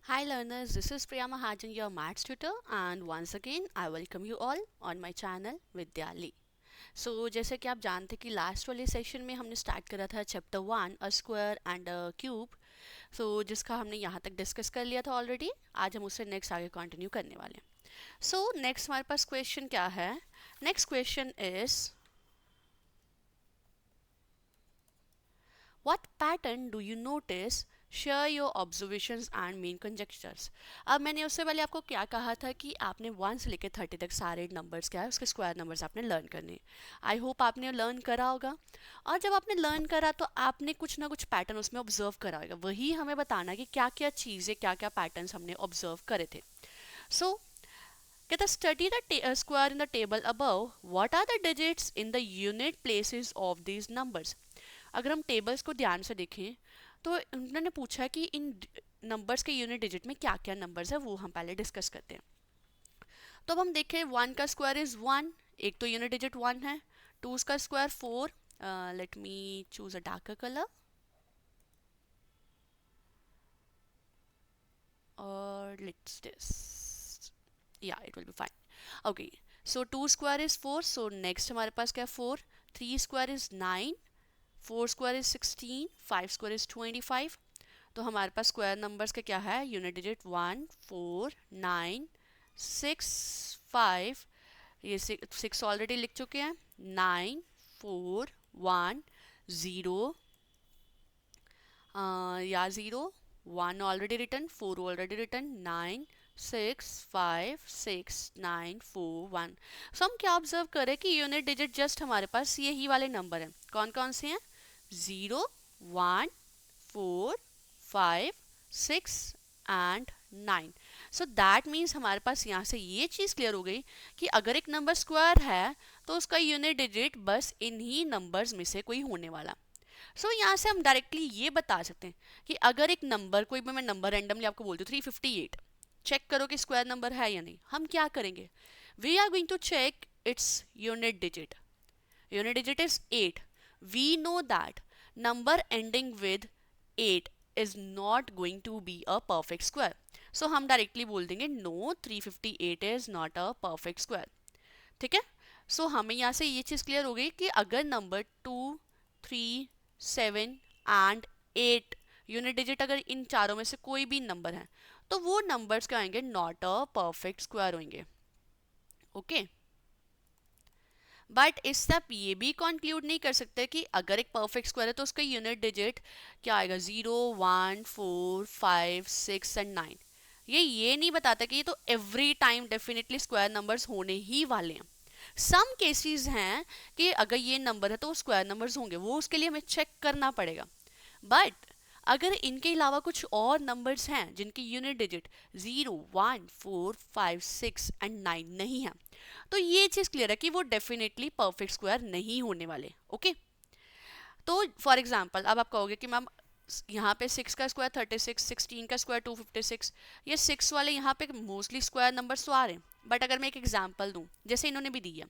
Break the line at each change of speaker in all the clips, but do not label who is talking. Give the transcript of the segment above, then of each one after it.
Hi learners, this is Priya Mahajan, your maths tutor, and once again I welcome you all on my channel Vidyali. So जैसे कि आप जानते कि last वाले session में हमने स्टार्ट करा था chapter 1 a square and a cube, so जिसका हमने यहाँ तक डिस्कस कर लिया था ऑलरेडी. आज हम उससे नेक्स्ट आगे कंटिन्यू करने वाले हैं. सो नेक्स्ट हमारे पास क्वेश्चन क्या है? Next question is What pattern do you notice? Share your observations and main conjectures. अब मैंने उससे पहले आपको क्या कहा था कि आपने 1 से लेकर 30 तक सारे नंबर्स क्या है उसके स्क्वायर नंबर्स आपने लर्न करने. आई होप आपने लर्न करा होगा. और जब आपने लर्न करा तो आपने कुछ ना कुछ पैटर्न उसमें ऑब्जर्व करा होगा. वही हमें बताना कि क्या क्या चीज़ें क्या क्या पैटर्न्स हमने ऑब्जर्व करे थे. सो get a study the square in the table above. What are the digits in the unit places of these numbers? अगर हम टेबल्स को ध्यान से देखें तो उन्होंने पूछा कि इन नंबर्स के यूनिट डिजिट में क्या क्या नंबर्स है वो हम पहले डिस्कस करते हैं. तो अब हम देखें 1 का स्क्वायर इज 1, एक तो यूनिट डिजिट 1 है. 2 का square 4. Let me choose a darker colour और लेट्स दिस, या it will be fine. Okay, so 2 square is 4, so next हमारे पास क्या है 4. 3 square is 9. 4 square is 16. 5 square is 25. तो हमारे पास स्क्वायर नंबर्स के क्या है यूनिट डिजिट 1, 4, 9, 6, 5. ये 6 ऑलरेडी लिख चुके हैं. 9, 4, 1, 0 या 0, 1 ऑलरेडी रिटर्न, 4 ऑलरेडी रिटर्न, 9, 6, 5, 6, 9, 4, 1. सो हम क्या ऑब्जर्व करें कि यूनिट डिजिट जस्ट हमारे पास यही वाले नंबर हैं. कौन कौन से हैं? 0, 1, 4, 5, 6 एंड 9. सो दैट मीन्स हमारे पास यहाँ से ये चीज़ क्लियर हो गई कि अगर एक नंबर स्क्वायर है तो उसका यूनिट डिजिट बस इन्हीं नंबर्स में से कोई होने वाला. सो यहाँ से हम डायरेक्टली ये बता सकते हैं कि अगर एक नंबर, कोई भी मैं नंबर रेंडमली आपको बोलती हूँ 358, चेक करो कि स्क्वायर नंबर है या नहीं. हम क्या करेंगे? We are going to check its unit digit. Unit digit is 8. We know that number ending with 8 is not going to be a perfect square. So हम डायरेक्टली बोल देंगे no, 358 is not a perfect square. ठीक है. सो हमें यहाँ से ये चीज़ clear हो गई कि अगर नंबर 2, 3, 7 एंड 8 यूनिट डिजिट अगर इन चारों में से कोई भी नंबर है तो वो नंबर्स क्या होंगे? नॉट अ परफेक्ट स्क्वायर होंगे. ओके. बट इससे आप ये भी कंक्लूड नहीं कर सकते कि अगर एक परफेक्ट स्क्वायर है तो उसका यूनिट डिजिट क्या आएगा? 0, 1, 4, 5, 6 एंड 9. ये नहीं बताता कि ये तो every time definitely square numbers होने ही वाले हैं. सम केसेस हैं कि अगर ये नंबर है तो स्क्वायर नंबर्स होंगे, वो उसके लिए हमें चेक करना पड़ेगा. बट अगर इनके अलावा कुछ और नंबर्स हैं जिनकी यूनिट डिजिट 0, 1, 4, 5, 6 एंड 9 नहीं है तो ये चीज़ क्लियर है कि वो डेफिनेटली परफेक्ट स्क्वायर नहीं होने वाले. ओके. तो फॉर एग्जांपल अब आप कहोगे कि मैम यहाँ पे 6 का स्क्वायर 36, 16 का स्क्वायर 256, ये 6 वाले यहाँ पे मोस्टली स्क्वायर नंबर्स तो आ रहे हैं. बट अगर मैं एक एग्जांपल दूँ जैसे इन्होंने भी दी है,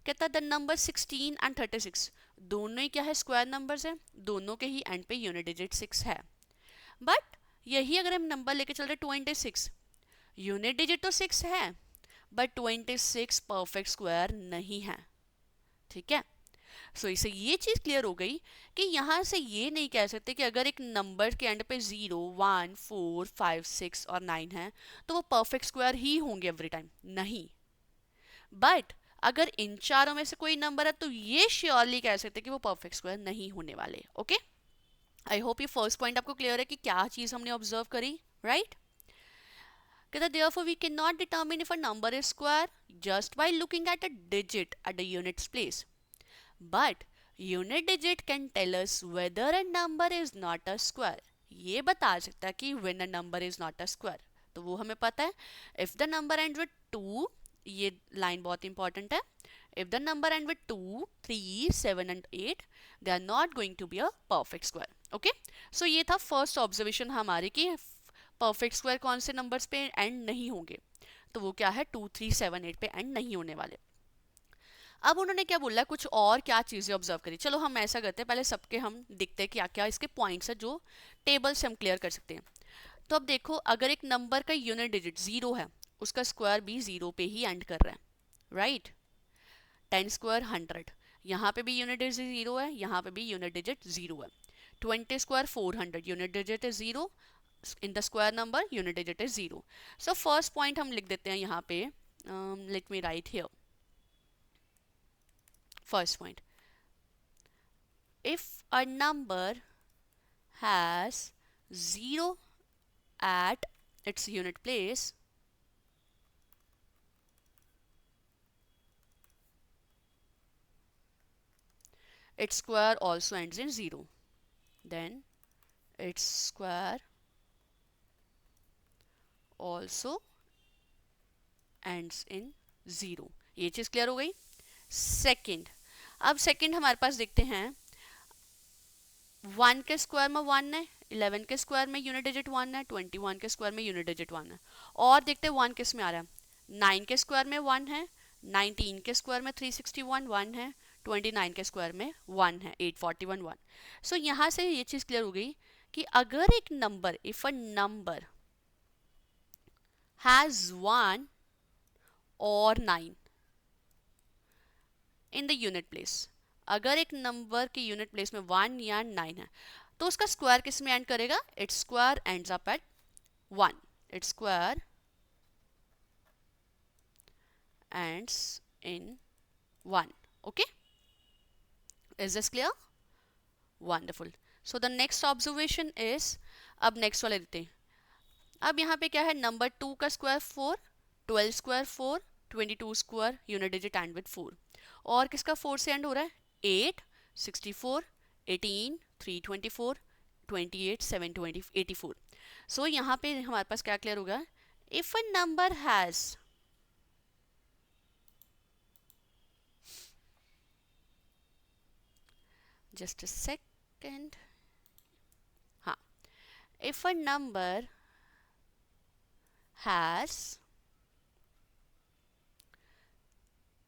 कहता है द नंबर 16 एंड 36 दोनों ही क्या है? स्क्वायर नंबर्स हैं. दोनों के ही एंड पे यूनिट डिजिट 6 है. बट यही अगर हम नंबर लेके चल रहे 26, यूनिट डिजिट तो 6 है बट 26 परफेक्ट स्क्वायर नहीं है. ठीक है. सो इससे ये चीज़ क्लियर हो गई कि यहाँ से ये नहीं कह सकते कि अगर एक नंबर के एंड पे 0, 1, 4, 5, 6 और 9 है तो वो परफेक्ट स्क्वायर ही होंगे एवरी टाइम. नहीं. बट अगर इन चारों में से कोई नंबर है तो ये श्योरली कह सकते कि वो परफेक्ट स्क्वायर नहीं होने वाले. ओके. आई होप ये फर्स्ट पॉइंट आपको क्लियर है कि क्या चीज़ हमने ऑब्जर्व करी. Right. Therefore, we cannot determine if a number is square just by looking at a digit at the unit's place. But unit digit can tell us whether a number is not a square. ये बता सकता है कि when a number is not a square. तो वो हमें पता है. If the number ends with 2, ये लाइन बहुत इंपॉर्टेंट है. If the number ends with 2, 3, 7 and 8, they are not going to be a perfect square. Okay? So ये था फर्स्ट ऑब्जर्वेशन हमारे कि परफेक्ट स्क्वायर कौन से नंबर्स पे एंड नहीं होंगे. तो वो क्या है? 2, 3, 7, 8 पे एंड नहीं होने वाले. अब उन्होंने क्या बोला, कुछ और क्या चीज़ें ऑब्जर्व करी. चलो हम ऐसा करते हैं, पहले सबके हम दिखते हैं क्या क्या इसके पॉइंट्स है जो टेबल से हम क्लियर कर सकते हैं. तो अब देखो, अगर एक नंबर का यूनिट डिजिट 0 है, उसका स्क्वायर भी 0 पे ही एंड कर रहा है, राइट। 10 स्क्वायर 100, यहाँ पे भी यूनिट डिजिट 0 है, यहाँ पे भी यूनिट डिजिट 0 है। 20 square 400, unit digit is 0, in the square number unit digit is 0। So first point हम लिख देते हैं यहाँ पे, let me right here first point, if a number has 0 at its unit place, its square also ends in 0, then its square also ends in 0। ये चीज clear हो गई। सेकंड, अब सेकंड हमारे पास देखते हैं, 1 के स्क्वायर में 1 है, 11 के स्क्वायर में यूनिट डिजिट 1 है, 21 के स्क्वायर में यूनिट डिजिट 1 है। और देखते हैं 1 किस में आ रहा है, 9 के स्क्वायर में 1 है, 19 के स्क्वायर में 361 1 है, 29 के स्क्वायर में 1 है, 841 1। सो यहाँ से ये चीज़ क्लियर हो गई कि अगर एक number, if a number has 1 और 9 इन द यूनिट प्लेस, अगर एक नंबर के यूनिट प्लेस में 1 या 9 है, तो उसका स्क्वायर किस में एंड करेगा, its square ends up at 1, its square ends in 1। Okay, is this clear? Wonderful. So the next observation is, अब नेक्स्ट वाले देते हैं। अब यहाँ पे क्या है, नंबर 2 का square 4, 12 square 4, 22 square unit digit and with 4, और किसका 4 से एंड हो रहा है, 8, 64, 18, 324, 28, 720, 84। सो यहाँ पे हमारे पास क्या क्लियर होगा, if a number has just a second, हाँ, if a number has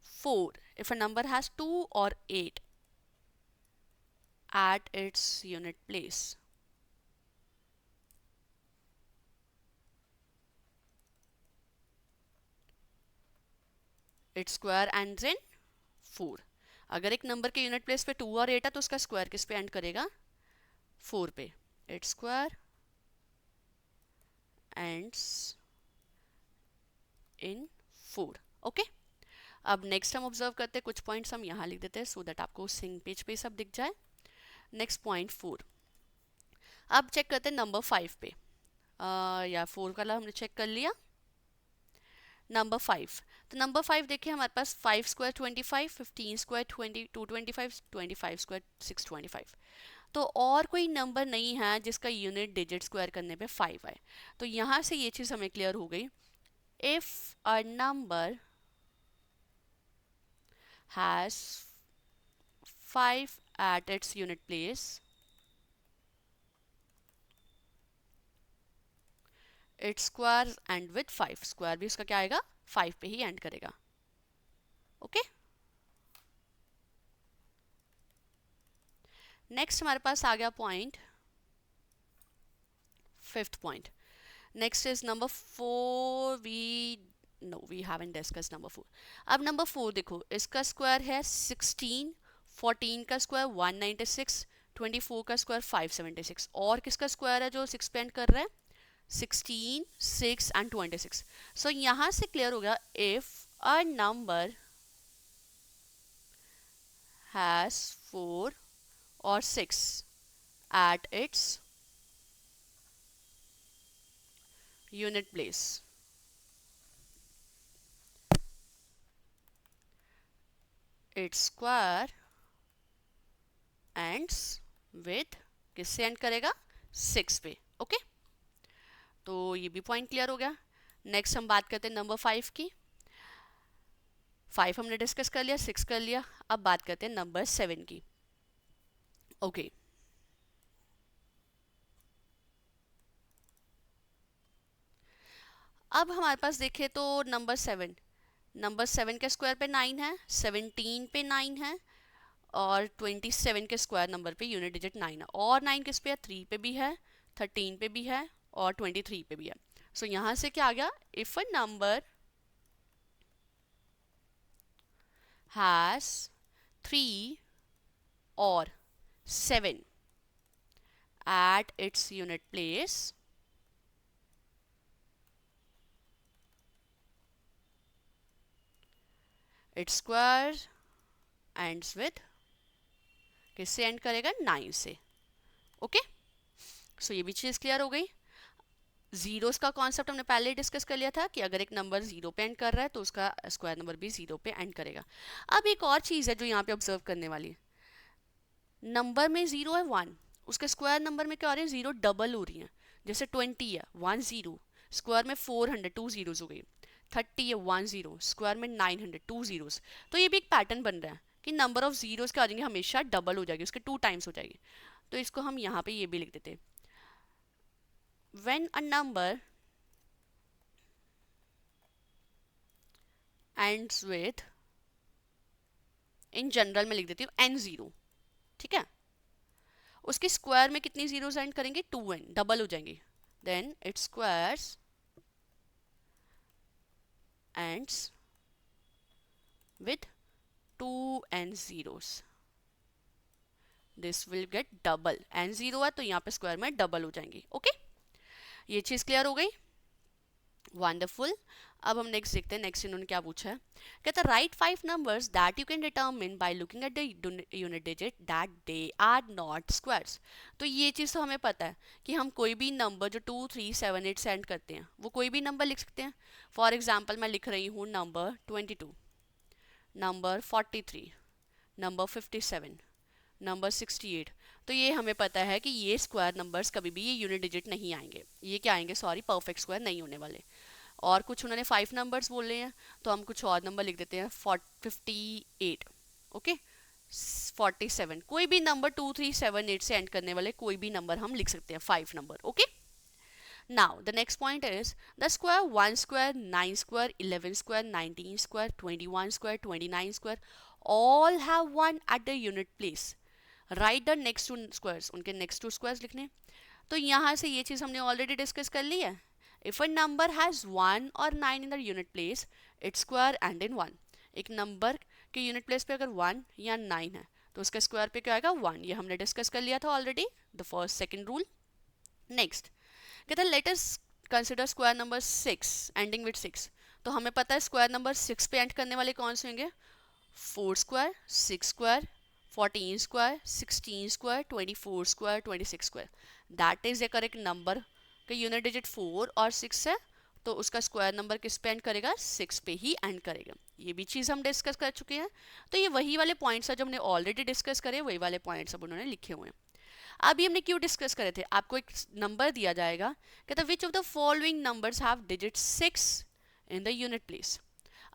4, if a number has 2 or 8 at its unit place, its square ends in 4। अगर एक नंबर के यूनिट प्लेस पे 2 और 8 है, तो उसका स्क्वायर किस पे एंड करेगा, 4 पे, its square ends in 4। Okay, अब नेक्स्ट हम ऑब्जर्व करते हैं, कुछ पॉइंट्स हम यहाँ लिख देते हैं सो दैट आपको सिंग पेज पे सब दिख जाए। नेक्स्ट पॉइंट 4, अब चेक करते हैं नंबर 5 पे, या 4 वाला हमने चेक कर लिया। नंबर 5, तो नंबर 5 देखिए हमारे पास 5 स्क्वायर 25, 15 स्क्वायर 225, 25 स्क्वायर 625। तो और कोई नंबर नहीं है जिसका यूनिट डिजिट स्क्वायर करने पे 5 आए। तो यहाँ से ये चीज़ हमें क्लियर हो गई, if a number has 5 at its unit place, its square and with 5, square भी उसका क्या आएगा, 5 पे ही एंड करेगा। ओके, नेक्स्ट हमारे पास आ गया point, 5th point. Next is number 4, we haven't discuss number 4। अब नंबर 4 देखो, इसका स्क्वायर है 16, 14 का स्क्वायर 196, 24 का स्क्वायर 576, और किसका स्क्वायर है जो 6 पे एंड कर रहा है, 16, 6 एंड 26। सो यहाँ से क्लियर हो गया, if a number has 4 or 6 at its unit place, its square ends with, किससे एंड करेगा, 6 पे। ओके, तो ये भी पॉइंट क्लियर हो गया। नेक्स्ट हम बात करते हैं नंबर 5 की। 5 हमने डिस्कस कर लिया, 6 कर लिया, अब बात करते हैं नंबर 7 की। ओके, अब हमारे पास देखे तो नंबर 7 के स्क्वायर पे 9 है, 17 पे 9 है, और 27 के स्क्वायर नंबर पे यूनिट डिजिट 9 है, और 9 किस पे है, 3 पे भी है, 13 पे भी है, और 23 पे भी है। सो यहाँ से क्या आ गया, इफ अ नंबर हैज 3 और 7 at its unit place, its square ends with, किससे एंड करेगा, 9 से। ओके, सो ये भी चीज़ क्लियर हो गई। जीरोस का कॉन्सेप्ट हमने पहले ही डिस्कस कर लिया था कि अगर एक नंबर जीरो पे एंड कर रहा है तो उसका स्क्वायर नंबर भी जीरो पे एंड करेगा। अब एक और चीज़ है जो यहाँ पे ऑब्जर्व करने वाली है, नंबर में जीरो है 1, उसके स्क्वायर नंबर में क्या हो रही है, जीरो डबल हो रही है। जैसे 20 है 1 0, स्क्वायर में 400 2 जीरोस हो गई। 30 है 1 0, स्क्वायर में 900 2 जीरोस। तो ये भी एक पैटर्न बन रहा है कि नंबर ऑफ जीरोस क्या हो जाएंगे, हमेशा डबल हो जाएगी, उसके 2 टाइम्स हो जाएगी। तो इसको हम यहाँ पे ये भी लिख देते, when a number ends with, in general में लिख देती हूँ n0, ठीक है, उसके स्क्वायर में कितनी जीरोस एंड करेंगे, 2n, डबल हो जाएंगे, then its squares ends with 2n zeros, this will get double, n zero है तो यहाँ पे स्क्वायर में डबल हो जाएंगे। ओके, ये चीज क्लियर हो गई, वंडरफुल। अब हम नेक्स्ट देखते हैं, नेक्स्ट इन्होंने क्या पूछा है, कहता है write 5 numbers that you can determine by looking at the unit digit that they are not squares. तो ये चीज़ तो हमें पता है कि हम कोई भी नंबर जो 2 3 7 8 सेंड करते हैं वो कोई भी नंबर लिख सकते हैं। फॉर एग्जाम्पल मैं लिख रही हूँ नंबर 22, नंबर 43, नंबर 57, नंबर 68। तो ये हमें पता है कि ये स्क्वायर नंबर्स कभी भी ये यूनिट डिजिट नहीं आएंगे, ये क्या आएंगे, सॉरी, परफेक्ट स्क्वायर नहीं होने वाले। और कुछ उन्होंने 5 नंबर्स बोले हैं तो हम कुछ और नंबर लिख देते हैं, 58, ओके, 47, कोई भी नंबर 2 3 7 8 से एंड करने वाले कोई भी नंबर हम लिख सकते हैं, 5 number. Okay, now the next point is the square 1 square 9 square 11 square 19 square 21 square 29 square all have 1 at the unit place, write the next two squares, उनके next two squares लिखने। तो यहाँ से ये चीज़ हमने ऑलरेडी डिस्कस कर ली है, if a number has 1 और 9 in the unit place its square and in 1, एक नंबर के यूनिट प्लेस पे अगर 1 या 9 है तो उसका स्क्वायर पे क्या आएगा, 1, ये हमने डिस्कस कर लिया था already, the first second rule. Next कहता है let us consider square number 6 ending with 6। तो हमें पता है स्क्वायर नंबर 6 पे एंड करने वाले कौन से होंगे, 4 square, 6 square, 14 square, 16 square, 24 square, 26 square. That is A correct number का यूनिट डिजिट 4 और 6 है तो उसका स्क्वायर नंबर किस पे एंड करेगा, 6 पे ही एंड करेगा। ये भी चीज़ हम डिस्कस कर चुके हैं। तो ये वही वाले पॉइंट्स है जो हमने ऑलरेडी डिस्कस करे, वही वाले पॉइंट्स अब उन्होंने लिखे हुए हैं। अभी हमने क्यों डिस्कस करे थे, आपको एक नंबर दिया जाएगा, कहता which of the following numbers have digit 6 in the unit place.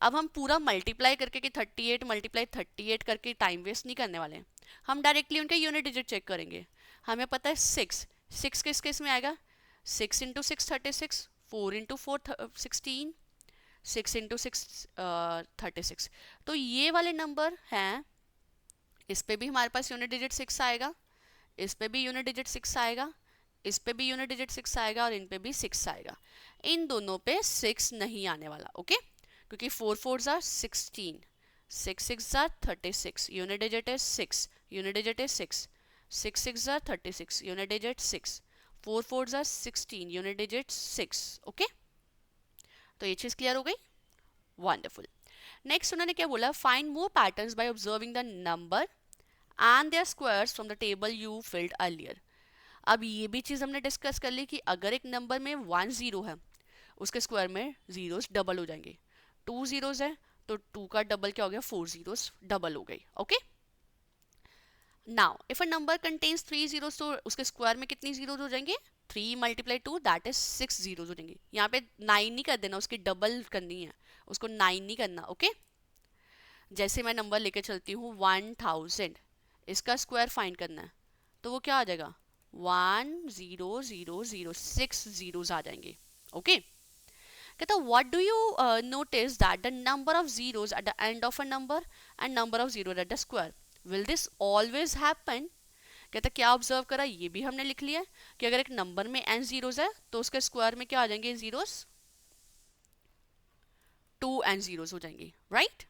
अब हम पूरा मल्टीप्लाई करके कि 38 मल्टीप्लाई 38 करके टाइम वेस्ट नहीं करने वाले हैं, हम डायरेक्टली उनके यूनिट डिजिट चेक करेंगे। हमें पता है 6 किस केस में आएगा, 6 इंटू 6 36, 4 इंटू 4 16, 6 इंटू 6 36। तो ये वाले नंबर हैं, इस पे भी हमारे पास यूनिट डिजिट 6 आएगा, इस पे भी यूनिट डिजिट 6 आएगा, इस पे भी यूनिट डिजिट 6 आएगा और इन पे भी 6 आएगा। इन दोनों पे 6 नहीं आने वाला, ओके, क्योंकि 4 4 आर 16, 6 6 आर 36, यूनिट डिजिट है 6, यूनिट डिजिट है 6, 6 6 are 36, unit digit 6, 4 4 are 16, unit digit 6। Okay, तो ये चीज़ क्लियर हो गई, वंडरफुल। नेक्स्ट उन्होंने क्या बोला, find more patterns by observing the number and their squares from the table you filled earlier. अब ये भी चीज़ हमने डिस्कस कर ली कि अगर एक नंबर में 1 0 है उसके स्क्वायर में जीरोस डबल हो जाएंगे, 2 जीरोस है तो 2 का डबल क्या हो गया, 4 जीरोस डबल हो गई। Okay, now if a number contains 3 zeros तो उसके स्क्वायर में कितनी जीरोस हो जाएंगे, 3 मल्टीप्लाई 2 दैट इज 6 जीरोस हो जाएंगे। यहाँ पे 9 नहीं कर देना, उसकी डबल करनी है, उसको 9 नहीं करना। ओके, जैसे मैं नंबर लेके चलती हूँ 1000, इसका स्क्वायर फाइंड करना है तो वो क्या आ जाएगा, 1 0 0 0, 6 जीरोस आ जाएंगे। ओके, कहता what do you notice that the number of zeros at the end of a number and number of zero at the square, will this always happen. कहता क्या ऑब्जर्व करा, ये भी हमने लिख लिया कि अगर एक नंबर में n जीरोस है तो उसके स्क्वायर में क्या आ जाएंगे जीरोस, 2n जीरोस हो जाएंगे, राइट।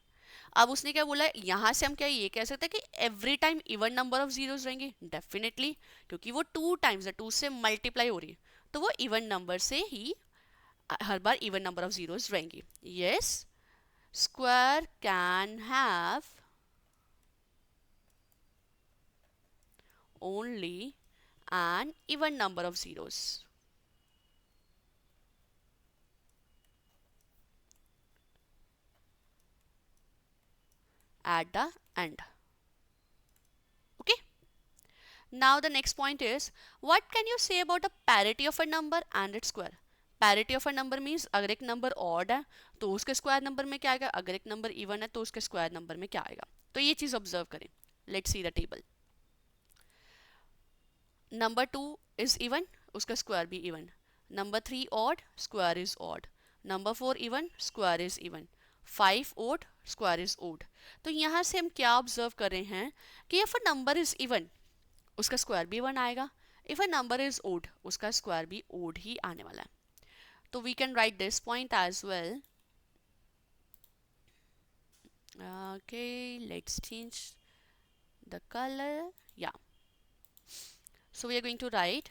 अब उसने क्या बोला, यहां से हम क्या ये कह सकते हैं कि every time even number of zeros रहेंगे, डेफिनेटली, क्योंकि वो 2 टाइम्स है, 2 से मल्टीप्लाई हो रही है, तो वो इवन नंबर से ही हर बार इवन नंबर ऑफ जीरोस रहेंगी। Yes, square can have only an even number of zeros at the end. Okay, now the next point is, what can you say about the parity of a number and its square? Parity of a number means अगर एक number odd है तो उसके square number में क्या आएगा, अगर एक नंबर इवन है तो उसके स्क्वायर नंबर में क्या आएगा। तो ये चीज ऑब्जर्व करें। Let's see the table. Number 2 is even, उसका स्क्वायर भी even. Number 3 odd, square is odd. Number 4 even, square is even. 5 odd, square is odd. तो यहाँ से हम क्या ऑब्जर्व कर रहे हैं कि if a number is even उसका स्क्वायर भी इवन आएगा, if a number is odd उसका स्क्वायर भी ओड ही आने वाला है। तो we can write this point as well. Okay, let's change the color. Yeah, so we are going to write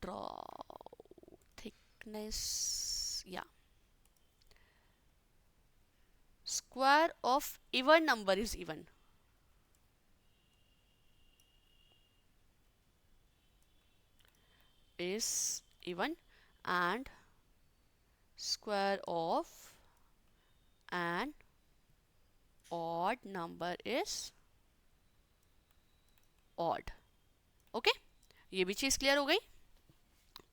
draw thickness. Yeah, square of even number is even. Is even, and square of an odd number is odd. Okay, ये भी चीज clear हो गई।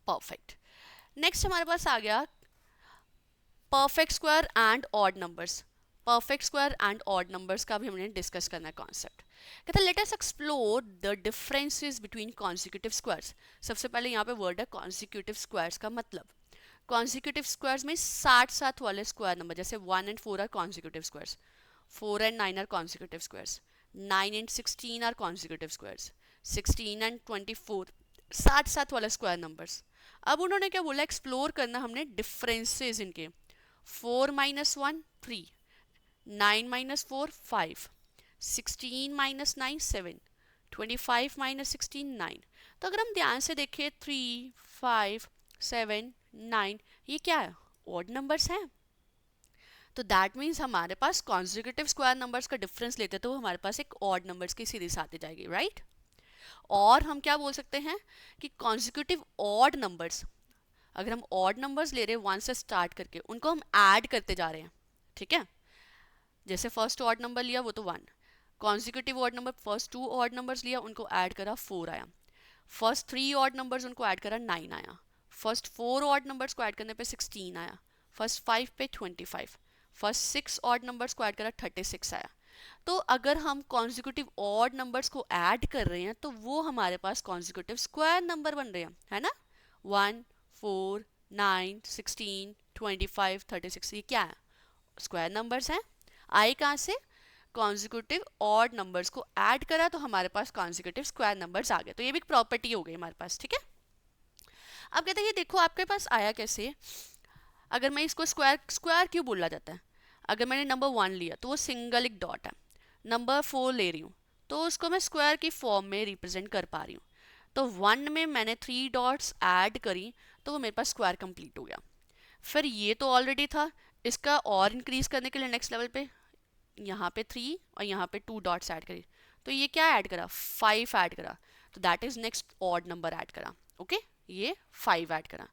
Perfect. Next हमारे पास आ गया perfect square and odd numbers. Perfect square and odd numbers का भी हमने डिस्कस करना है कॉन्सेप्ट। कहता है let us explore the differences between consecutive squares. सबसे पहले यहाँ पे वर्ड है कॉन्सिक्यूटिव स्क्वायर्स का मतलब, कॉन्सिक्यूटिव स्क्वायर्स में साथ साथ वाले स्क्वायर नंबर, जैसे 1 and 4 are consecutive squares, 4 and 9 are consecutive squares, 9 and 16 are consecutive squares, 16 and 24 साथ साथ वाले स्क्वायर नंबर्स। अब उन्होंने क्या बोला, एक्सप्लोर करना हमने डिफरेंसेस इनके। 4 minus 1 3, 9 minus 4 5, 16 minus 9 7, 25 minus 16 9। तो अगर हम ध्यान से देखें 3 5 7 9 ये क्या है, ऑड नंबर्स हैं। तो दैट मीन्स हमारे पास कॉन्जिक्यूटिव स्क्वायर नंबर्स का डिफरेंस लेते तो हमारे पास एक ऑड नंबर्स की सीरीज आती जाएगी, राइट। और हम क्या बोल सकते हैं कि कॉन्जिक्यूटिव ऑड नंबर्स, अगर हम ऑड नंबर्स ले रहे हैं 1 से स्टार्ट करके, उनको हम ऐड करते जा रहे हैं, ठीक है। जैसे फर्स्ट ऑड नंबर लिया वो तो 1, consecutive odd number first 2 odd numbers लिया उनको ऐड करा 4 आया, फर्स्ट 3 ऑड नंबर्स उनको ऐड करा 9 आया, फर्स्ट 4 ऑड नंबर्स को ऐड करने पे 16 आया, फर्स्ट 5 पे 25, फर्स्ट 6 ऑड नंबर्स को ऐड करा 36 आया। तो अगर हम कॉन्जिक्यूटिव ऑड नंबर्स को ऐड कर रहे हैं तो वो हमारे पास कॉन्जिक्यूटिव स्क्वायर नंबर बन रहे हैं, है ना। 1 4 9 16 25 36 ये क्या है, स्क्वायर नंबर्स हैं। आए कहाँ से, कॉन्जिक्यूटिव ऑड नंबर्स को ऐड करा तो हमारे पास कॉन्जिक्यूटिव स्क्वायर नंबर्स आ गए। तो ये भी एक प्रॉपर्टी हो गई हमारे पास, ठीक है। अब कहते हैं ये देखो आपके पास आया कैसे, अगर मैं इसको स्क्वायर स्क्वायर क्यों बोला जाता है, अगर मैंने नंबर 1 लिया तो वो सिंगल एक डॉट है, नंबर 4 ले रही हूँ तो उसको मैं स्क्वायर की फॉर्म में रिप्रेजेंट कर पा रही हूँ। तो 1 में मैंने 3 डॉट्स ऐड करी तो वो मेरे पास स्क्वायर कंप्लीट हो गया। फिर ये तो ऑलरेडी था, इसका और इंक्रीज करने के लिए नेक्स्ट लेवल पे यहाँ पे 3 और यहाँ पे 2 डॉट्स ऐड करी, तो ये क्या ऐड करा, 5 ऐड करा, तो that is next odd number add करा। ओके, ये 5 ऐड करा।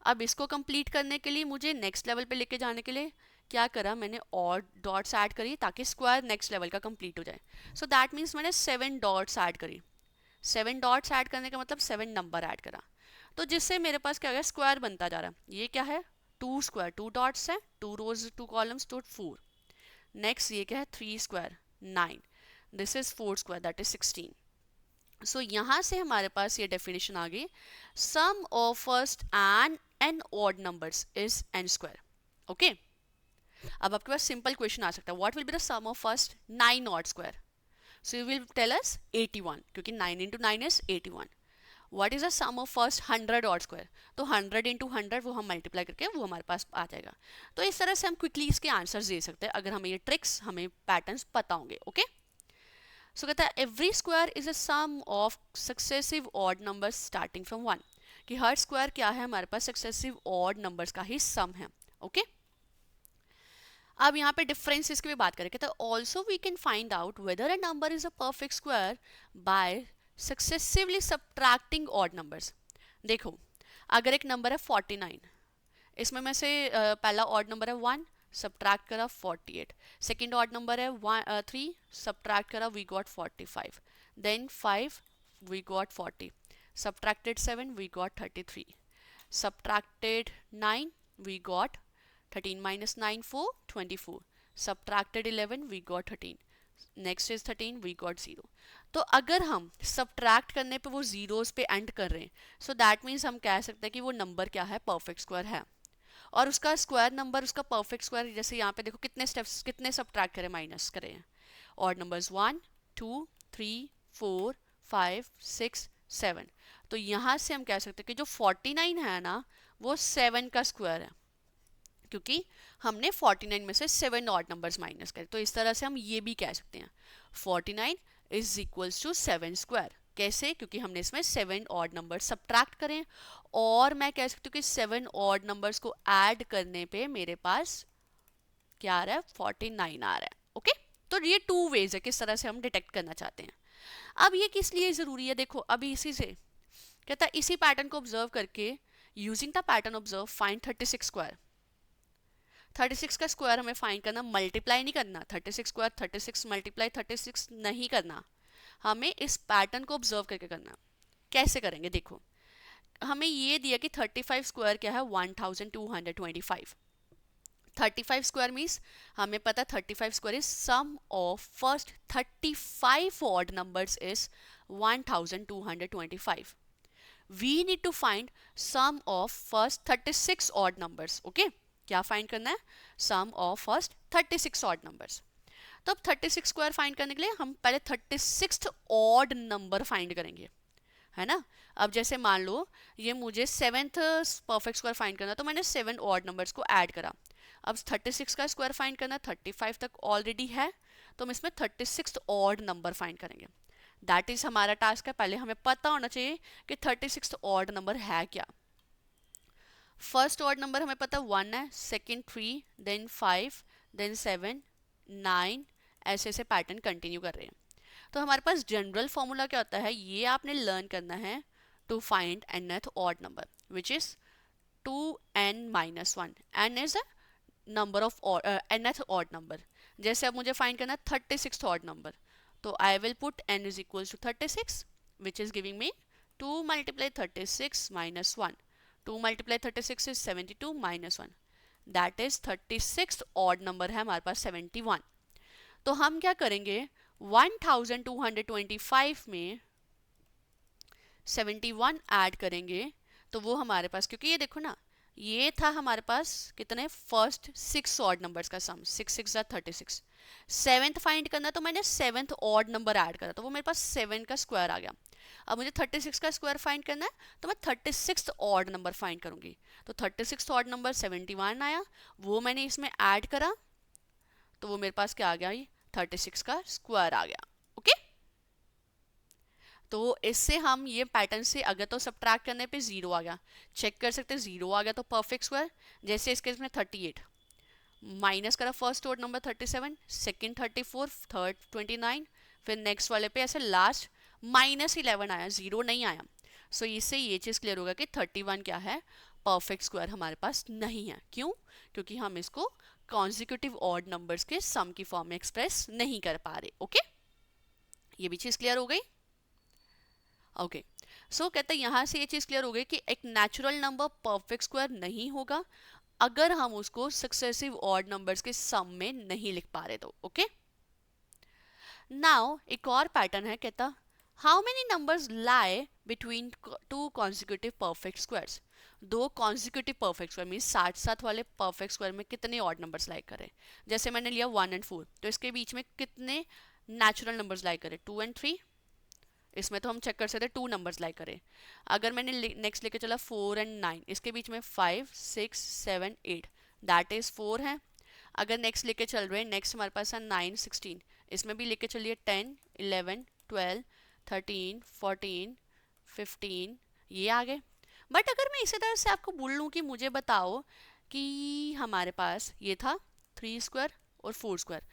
अब इसको कंप्लीट करने के लिए मुझे नेक्स्ट लेवल पे लेके जाने के लिए क्या करा, मैंने ऑड डॉट्स ऐड करी ताकि स्क्वायर नेक्स्ट लेवल का कंप्लीट हो जाए। सो दैट मीन्स मैंने 7 डॉट्स ऐड करी। 7 डॉट्स ऐड करने का मतलब 7 नंबर ऐड करा, तो जिससे मेरे पास क्या हो गया, स्क्वायर बनता जा रहा है। ये क्या है, 2 स्क्वायर, 2 डॉट्स है, 2 रोज 2 कॉलम्स तो 4। नेक्स्ट ये क्या है, 3 square 9, this is 4 square that is 16। So यहाँ से हमारे पास ये डेफिनेशन आ गई, sum of first and n odd numbers is n square. Okay, अब आपके पास सिंपल क्वेश्चन आ सकता है, what will be the sum of first 9 odd square, so you will tell us 81 क्योंकि 9 into 9 is 81. What is the sum of first 100 odd square, तो 100 into 100 वो हम मल्टीप्लाई करके वो हमारे पास आ जाएगा. तो इस तरह से हम क्विकली इसके आंसर्स दे सकते हैं अगर हमें ये ट्रिक्स, हमें पैटर्न्स पता होंगे. ओके, सो कहता है every square is a sum of successive odd numbers starting from 1, कि हर स्क्वायर क्या है, हमारे पास सक्सेसिव ऑड नंबर्स का ही सम है. ओके, अब यहाँ पे डिफरेंसेस की भी बात करें, कहता है also we can find out whether a number is a perfect square by successively subtracting odd numbers. देखो, अगर एक नंबर है 49, इसमें में से पहला ऑड नंबर है 1, सब्ट्रैक्ट करा 48, सेकेंड ऑड नंबर है 3, सब्ट्रैक्ट करा we got 45, then 5 we got 40, subtracted 7 we got 33, subtracted 9 we got 13 minus 9 4 24, subtracted 11 we got 13, next is 13 we got 0. तो अगर हम subtract करने पे वो zeros पे end कर रहे हैं, so that means हम कह सकते हैं कि वो नंबर क्या है, perfect square है. और उसका स्क्वायर नंबर, उसका परफेक्ट स्क्वायर, जैसे यहाँ पे देखो कितने स्टेप्स, कितने सब्ट्रैक्ट करें, माइनस करें. ऑड नंबर्स 1 2 3 4 5 6 7, तो यहाँ से हम कह सकते हैं कि जो 49 है ना वो 7 का स्क्वायर है, क्योंकि हमने 49 में से 7 ऑड नंबर्स माइनस करे. तो इस तरह से हम ये भी कह सकते हैं 49 इज इक्वल्स टू 7 स्क्वायर. कैसे? क्योंकि हमने इसमें 7 ऑड नंबर सब्ट्रैक्ट करें, और मैं कह सकती हूँ कि 7 ऑड नंबर्स को ऐड करने पे मेरे पास क्या आ रहा है, 49 आ रहा है. ओके, तो ये 2 वेज है किस तरह से हम डिटेक्ट करना चाहते हैं. अब ये किस लिए ज़रूरी है, देखो अभी इसी से कहता है, इसी पैटर्न को ऑब्जर्व करके using the pattern observe find 36 square. 36 का स्क्वायर हमें फाइंड करना, मल्टीप्लाई नहीं करना. 36 स्क्वायर 36 मल्टीप्लाई 36 नहीं करना, हमें इस पैटर्न को ऑब्जर्व करके करना. कैसे करेंगे, देखो हमें ये दिया कि 35 स्क्वायर क्या है, 1225. 35 स्क्वायर मीन्स हमें पता 35 square is sum of first 35 odd numbers is 1225. we need to find sum of first 36 odd numbers. Okay, क्या फाइंड करना है, सम ऑफ फर्स्ट 36 ऑड नंबर्स. तो अब 36 स्क्वायर फाइंड करने के लिए हम पहले 36th ऑड नंबर फाइंड करेंगे, है ना. अब जैसे मान लो ये मुझे 7th परफेक्ट स्क्वायर फाइंड करना, तो मैंने 7 ऑड नंबर्स को ऐड करा. अब 36 का स्क्वायर फाइंड करना, 35 तक ऑलरेडी है, तो हम इसमें 36th ऑड नंबर फाइंड करेंगे. दैट इज हमारा टास्क है. पहले हमें पता होना चाहिए कि 36th ऑड नंबर है क्या. फर्स्ट ऑड नंबर हमें पता 1 है, सेकंड 3, देन 5, देन 7, 9, ऐसे ऐसे पैटर्न कंटिन्यू कर रहे हैं. तो हमारे पास जनरल फॉर्मूला क्या होता है, ये आपने लर्न करना है to find nth odd number which is 2n-1. n is a number of nth odd number. जैसे अब मुझे फाइंड करना है 36th ऑड नंबर, तो I will put n is equals to 36 which is giving me 2 multiply 36 minus 1. 2 multiply 36 is 72 minus 1. That is 36th odd number है हमारे पास 71. तो हम क्या करेंगे, 1225 में 71 ऐड करेंगे, तो वो हमारे पास, क्योंकि ये देखो ना, ये था हमारे पास कितने, फर्स्ट 6 ऑड नंबर्स का सम, 6 6 36. 7th फाइंड करना, तो मैंने 7th ऑड नंबर ऐड करा, तो वो मेरे पास 7 का स्क्वायर आ गया. अब मुझे 36 का स्क्वायर फाइंड करना है, तो मैं 36th ऑड नंबर फाइंड करूंगी. तो 36th ऑड नंबर 71 आया, वो मैंने इसमें ऐड करा, तो वो मेरे पास क्या आ गया, 36 का स्क्वायर आ गया. ओके, तो इससे हम ये पैटर्न से अगर तो सब्ट्रैक्ट करने पे 0 आ गया, चेक कर सकते हैं 0 आ गया तो परफेक्ट स्क्वायर. जैसे इस केस में 38 माइनस करा, first odd number 37, second 34, third 29, फिर नेक्स्ट वाले पे ऐसे लास्ट -11 आया, 0 नहीं आया. सो इससे ये चीज़ क्लियर होगा कि 31 क्या है, परफेक्ट स्क्वायर हमारे पास नहीं है. क्यों? क्योंकि हम इसको कॉन्जिक्यूटिव ऑड नंबर्स के सम की फॉर्म में एक्सप्रेस नहीं कर पा रहे. ओके, ये भी चीज़ क्लियर हो गई. ओके, सो कहते हैं यहाँ से ये चीज़ क्लियर हो गई कि एक नेचुरल नंबर परफेक्ट स्क्वायर नहीं होगा अगर हम उसको सक्सेसिव ऑड नंबर्स के सम में नहीं लिख पा रहे. तो ओके, नाउ एक और पैटर्न है, कहता how many numbers lie between two consecutive perfect squares? दो कॉन्जिक्यूटिव परफेक्ट स्क्वायर मीन साथ साथ वाले परफेक्ट स्क्वायर में कितने ऑड नंबर्स लाई करें? जैसे मैंने लिया 1 एंड 4, तो इसके बीच में कितने नेचुरल नंबर्स लाई करें? 2 एंड 3। इसमें तो हम चेक कर सकते हैं 2 नंबर्स लाई करें। अगर मैंने नेक्स्ट लेके चला 4 एंड 9, इसके बीच में 5 6 7 8, दैट इज 4 है। अगर नेक्स्ट लेके चल रहे हैं, नेक्स्ट हमारे पास है 9 16, इसमें भी लेके चलिए 10 11 12 13 14 15, ये आ गए। बट अगर मैं इसी तरह से आपको बोल लूँ कि मुझे बताओ कि हमारे पास ये था 3 स्क्वायर और 4 स्क्वायर,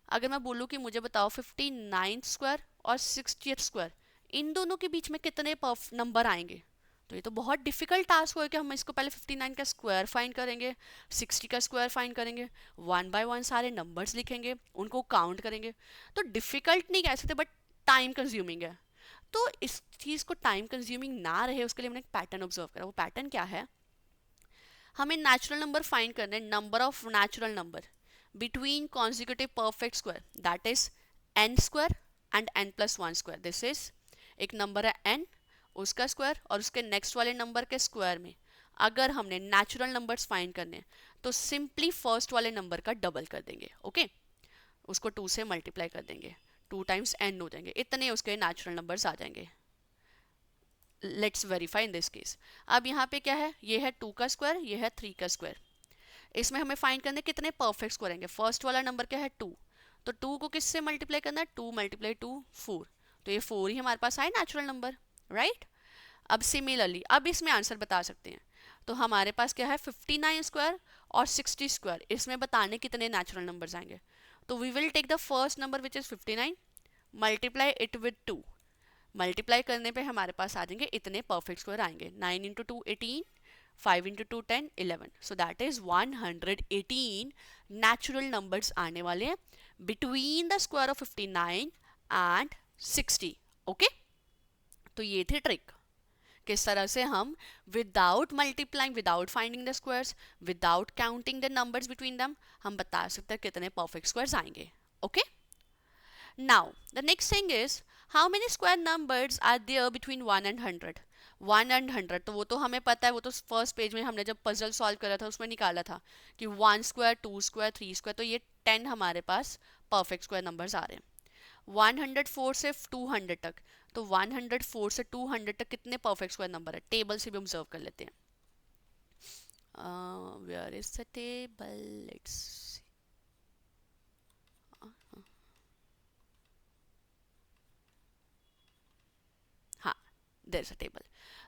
अगर मैं बोलूँ कि मुझे बताओ 59 स्क्वायर और 60 स्क्वायर, इन दोनों के बीच में कितने नंबर आएंगे? तो ये तो बहुत डिफिकल्ट टास्क होगा कि हम इसको पहले 59 का स्क्वायर फाइंड करेंगे, 60 का स्क्वायर फाइंड करेंगे, वन बाय वन सारे नंबर्स लिखेंगे, उनको काउंट करेंगे। तो डिफिकल्ट नहीं कह सकते, बट टाइम कंज्यूमिंग है। तो इस चीज़ को टाइम कंज्यूमिंग ना रहे उसके लिए हमने एक पैटर्न ऑब्जर्व करा। वो पैटर्न क्या है? हमें नेचुरल नंबर फाइंड करने, number of natural number between consecutive perfect square, that is n square and n+1 square. This is एक नंबर है n, उसका स्क्वायर और उसके नेक्स्ट वाले नंबर के स्क्वायर में अगर हमने नेचुरल नंबर्स फाइंड करने तो सिंपली फर्स्ट वाले नंबर का डबल कर देंगे। ओके, उसको 2 से मल्टीप्लाई कर देंगे, 2 टाइम्स n हो जाएंगे, इतने उसके नेचुरल नंबर्स आ जाएंगे। Let's verify in this case. अब यहाँ पे क्या है? ये है 2 का स्क्वायर, ये है 3 का स्क्वायर। इसमें हमें फाइंड करने कितने परफेक्ट स्क्वायर आएंगे। फर्स्ट वाला नंबर क्या है? 2, तो 2 को किससे मल्टीप्लाई करना है? 2 × 2 4, तो ये 4 ही हमारे पास आए नेचुरल नंबर, राइट। अब सिमिलरली अब इसमें आंसर बता सकते हैं। तो हमारे पास क्या है? 59 स्क्वायर और 60 स्क्वायर, इसमें बताने कितने नेचुरल नंबर्स आएंगे। तो we will take the first number which is 59, multiply it with 2, multiply करने पे हमारे पास आ जाएंगे इतने परफेक्ट स्क्वायर आएंगे। 9 × 2 18, 5 × 2 10 11, so that is 118 natural numbers आने वाले हैं between the square of 59 and 60। Okay, तो ये थी ट्रिक, किस तरह से हम without multiplying, without finding the squares, without counting the numbers between them, हम बता सकते हैं कितने परफेक्ट स्क्वायर्स आएंगे। Okay, now the next thing is how many square numbers are there between 1 and 100? 1 and 100 तो वो तो हमें पता है, वो तो फर्स्ट पेज में हमने जब पजल सॉल्व करा था उसमें निकाला था कि 1 स्क्वायर 2 स्क्वायर 3 स्क्वायर, तो ये 10 हमारे पास परफेक्ट स्क्वायर नंबर्स आ रहे हैं। 104 से 200 तक, तो 104 से 200 तक कितने परफेक्ट स्क्वायर नंबर है? टेबल से भी ऑब्जर्व कर लेते हैं। Where is the table? Let's there is a table.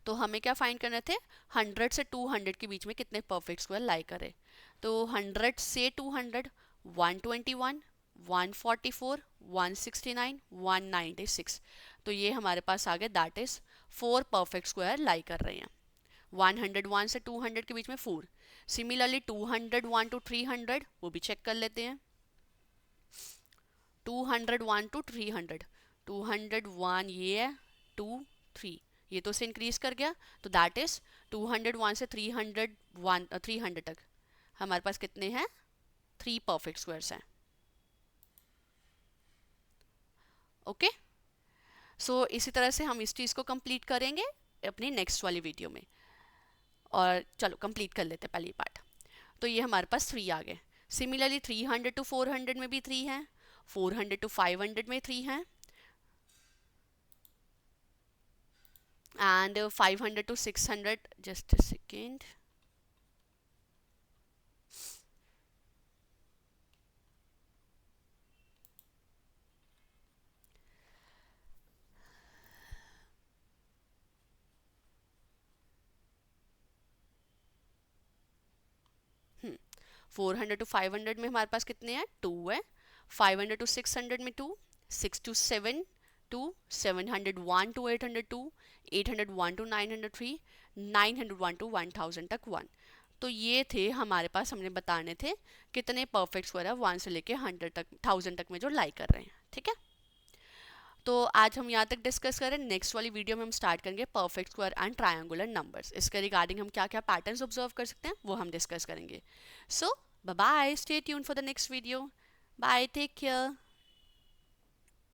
तो हमें क्या फाइंड करने थे? 100 से 200 के बीच में कितने परफेक्ट स्क्वायर लाई करे। तो 100 से 200, 121, 144, 169, 196, तो ये हमारे पास आ गए, दैट इज 4 परफेक्ट स्क्वायर लाई कर रहे हैं। 101 से 200 के बीच में 4। सिमिलरली 201 टू 300 वो भी चेक कर लेते हैं। 201 टू 300, 201 ये है, 2 3, ये तो से इंक्रीज कर गया, तो दैट इज 201 से 300 तक हमारे पास कितने हैं? 3 परफेक्ट स्क्वायर्स हैं। ओके, सो इसी तरह से हम इस चीज़ को कंप्लीट करेंगे अपनी नेक्स्ट वाली वीडियो में। और चलो कंप्लीट कर लेते हैं पहली पार्ट। तो ये हमारे पास 3 आ गए। सिमिलरली 300 टू 400 में भी 3 हैं, 400 टू 500 में 3 हैं, and 500 to 600, just a second, hmm. 400 to 500 में हमारे पास कितने हैं? 2 है। 500 to 600 में 2, 6 to 7 2, 701 to 802, 801 to 903, 901 to 1000 तक 1। तो ये थे हमारे पास, हमने बताने थे कितने परफेक्ट स्क्वायर है 1 से लेके 100 तक 1000 तक में जो लाई कर रहे हैं। ठीक है, तो आज हम यहाँ तक डिस्कस करें। नेक्स्ट वाली वीडियो में हम स्टार्ट करेंगे perfect square and triangular numbers. इसके रिगार्डिंग हम क्या क्या पैटर्न्स ऑब्जर्व कर सकते हैं वो हम डिस्कस करेंगे। So bye bye, stay tuned for the next video. Bye, take care.